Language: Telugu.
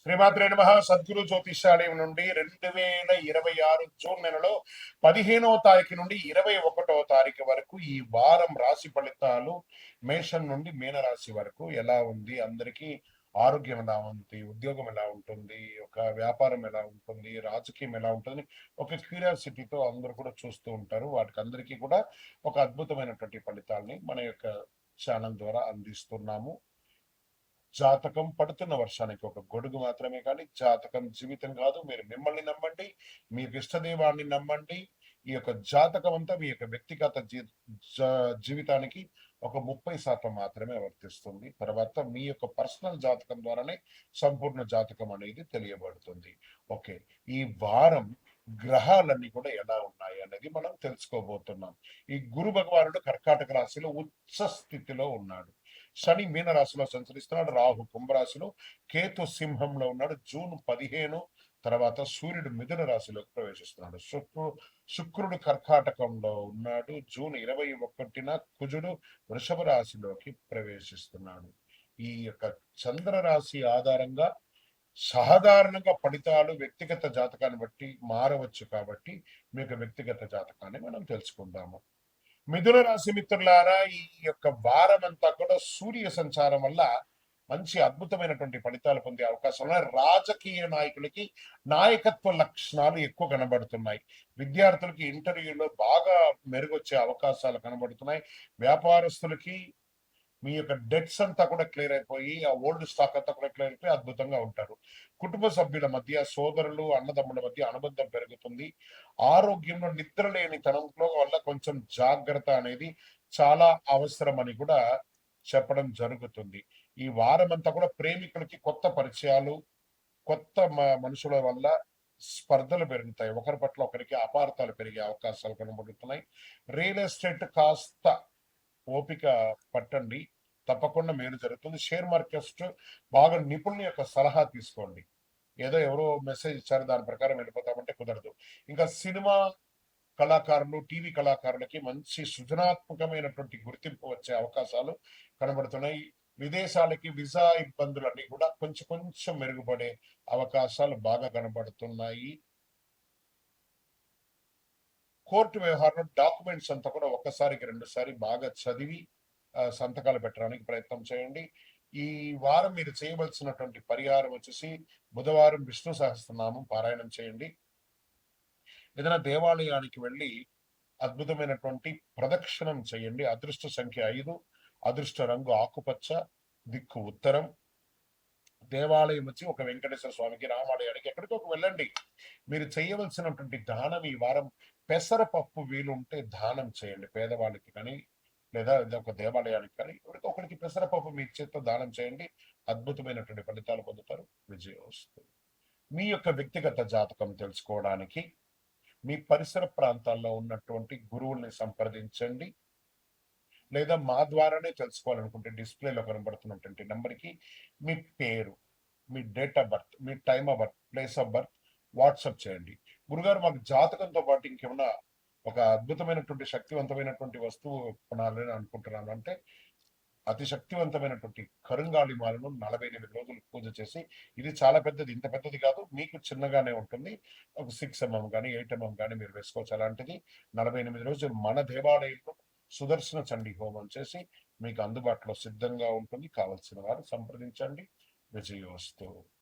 శ్రీమాత్రే నమః. సద్గురు జ్యోతిషాలయం నుండి 2026 జూన్ నెలలో 15వ తారీఖు నుండి 21వ తారీఖు వరకు ఈ వారం రాశి ఫలితాలు మేషం నుండి మీనరాశి వరకు ఎలా ఉంది, అందరికీ ఆరోగ్యం ఎలా ఉంది, ఉద్యోగం ఎలా ఉంటుంది, ఒక వ్యాపారం ఎలా ఉంటుంది, రాజకీయం ఎలా ఉంటుంది, ఒక క్యూరియాసిటీతో అందరూ కూడా చూస్తూ ఉంటారు. వాటికి అందరికీ కూడా ఒక అద్భుతమైనటువంటి ఫలితాలని మన యొక్క ఛానల్ ద్వారా అందిస్తున్నాము. జాతకం పడుతున్న వర్షానికి ఒక గొడుగు మాత్రమే కానీ జాతకం జీవితం కాదు. మీరు మిమ్మల్ని నమ్మండి, మీ ఇష్టదైవాన్ని నమ్మండి. ఈ యొక్క జాతకం అంతా మీ యొక్క వ్యక్తిగత జీవితానికి ఒక 30% మాత్రమే వర్తిస్తుంది. తర్వాత మీ యొక్క పర్సనల్ జాతకం ద్వారానే సంపూర్ణ జాతకం అనేది తెలియబడుతుంది. ఓకే, ఈ వారం గ్రహాలన్నీ కూడా ఎలా ఉన్నాయి అనేది మనం తెలుసుకోబోతున్నాం. ఈ గురు భగవానుడు కర్కాటక రాశిలో ఉచ్చ స్థితిలో ఉన్నాడు. శని మీన రాశిలో సంచరిస్తున్నాడు. రాహు కుంభరాశిలో, కేతు సింహంలో ఉన్నాడు. జూన్ 15 తర్వాత సూర్యుడు మిథున రాశిలోకి ప్రవేశిస్తున్నాడు. శుక్రుడు కర్కాటకంలో ఉన్నాడు. జూన్ 21న కుజుడు వృషభ రాశిలోకి ప్రవేశిస్తున్నాడు. ఈ యొక్క చంద్ర రాశి ఆధారంగా సాధారణంగా ఫలితాలు వ్యక్తిగత జాతకాన్ని బట్టి మారవచ్చు. కాబట్టి మీకు వ్యక్తిగత జాతకాన్ని మనం తెలుసుకుందాము. మిథున రాశి మిత్రులారా, ఈ యొక్క వారం అంతా కూడా సూర్య సంచారం వల్ల మంచి అద్భుతమైనటువంటి ఫలితాలు పొందే అవకాశం ఉన్నాయి. రాజకీయ నాయకులకి నాయకత్వ లక్షణాలు ఎక్కువ కనబడుతున్నాయి. విద్యార్థులకి ఇంటర్వ్యూలో బాగా మెరుగొచ్చే అవకాశాలు కనబడుతున్నాయి. వ్యాపారస్తులకి మీ యొక్క డెట్స్ అంతా కూడా క్లియర్ అయిపోయి, ఆ ఓల్డ్ స్టాక్ అంతా కూడా క్లియర్ అయిపోయి అద్భుతంగా ఉంటారు. కుటుంబ సభ్యుల మధ్య, సోదరులు అన్నదమ్ముల మధ్య అనుబంధం పెరుగుతుంది. ఆరోగ్యంలో నిద్ర లేని తనంలో వల్ల కొంచెం జాగ్రత్త అనేది చాలా అవసరం అని కూడా చెప్పడం జరుగుతుంది. ఈ వారం అంతా కూడా ప్రేమికులకి కొత్త పరిచయాలు, కొత్త మనుషుల వల్ల స్పర్ధలు పెరుగుతాయి. ఒకరి పట్ల ఒకరికి అపార్థాలు పెరిగే అవకాశాలు కనబడుతున్నాయి. రియల్ ఎస్టేట్ కాస్త ఓపిక పట్టండి, తప్పకుండా మేలు జరుగుతుంది. షేర్ మార్కెట్ బాగా నిపుణుల యొక్క సలహా తీసుకోండి. ఏదో ఎవరో మెసేజ్ ఇచ్చారు దాని ప్రకారం వెళ్ళిపోతామంటే కుదరదు. ఇంకా సినిమా కళాకారులు, టీవీ కళాకారులకి మంచి సృజనాత్మకమైనటువంటి గుర్తింపు వచ్చే అవకాశాలు కనబడుతున్నాయి. విదేశాలకి వీసా ఇబ్బందులన్నీ కూడా కొంచెం కొంచెం మెరుగుపడే అవకాశాలు బాగా కనబడుతున్నాయి. కోర్టు వ్యవహారంలో డాక్యుమెంట్స్ అంతా కూడా ఒక్కసారికి 2 సారి బాగా చదివి సంతకాలు పెట్టడానికి ప్రయత్నం చేయండి. ఈ వారం మీరు చేయవలసినటువంటి పరిహారం వచ్చేసి బుధవారం విష్ణు సహస్రనామం పారాయణం చేయండి. ఏదైనా దేవాలయానికి వెళ్ళి అద్భుతమైనటువంటి ప్రదక్షిణం చేయండి. అదృష్ట సంఖ్య 5, అదృష్ట రంగు ఆకుపచ్చ, దిక్కు ఉత్తరం. దేవాలయం వచ్చి ఒక వెంకటేశ్వర స్వామికి, రామాలయానికి ఎక్కడికో వెళ్ళండి. మీరు చేయవలసినటువంటి దానం ఈ వారం పెసరపప్పు వీలుంటే దానం చేయండి. పేదవాళ్ళకి కానీ లేదా ఒక దేవాలయానికి కానీ ఎవరికో ఒకరికి పెసరపప్పు మీ చేత్తో దానం చేయండి. అద్భుతమైనటువంటి ఫలితాలు పొందుతారు. విజయం వస్తుంది. మీ యొక్క వ్యక్తిగత జాతకం తెలుసుకోవడానికి మీ పరిసర ప్రాంతాల్లో ఉన్నటువంటి గురువుల్ని సంప్రదించండి. లేదా మా ద్వారానే తెలుసుకోవాలనుకుంటే డిస్ప్లేలో కనబడుతున్నటువంటి నెంబర్కి మీ పేరు, మీ డేట్ ఆఫ్ బర్త్, మీ time of birth, place of birth WhatsApp చేయండి. గురుగారు, మాకు జాతకంతో పాటు ఇంకేమన్నా ఒక అద్భుతమైనటువంటి శక్తివంతమైనటువంటి వస్తువు కొనాలని అనుకుంటున్నాను అంటే, అతి శక్తివంతమైనటువంటి కరుంగాళి మాలను 48 రోజులు పూజ చేసి, ఇది చాలా పెద్దది, ఇంత పెద్దది కాదు, మీకు చిన్నగానే ఉంటుంది, ఒక 6 mm కానీ 8 mm కానీ మీరు వేసుకోవచ్చు. అలాంటిది 48 రోజులు మన దేవాలయంలో సుదర్శన చండీ హోమం చేసి మీకు అందుబాటులో సిద్ధంగా ఉంటుంది. కావలసిన వారు సంప్రదించండి. విజయోస్తు.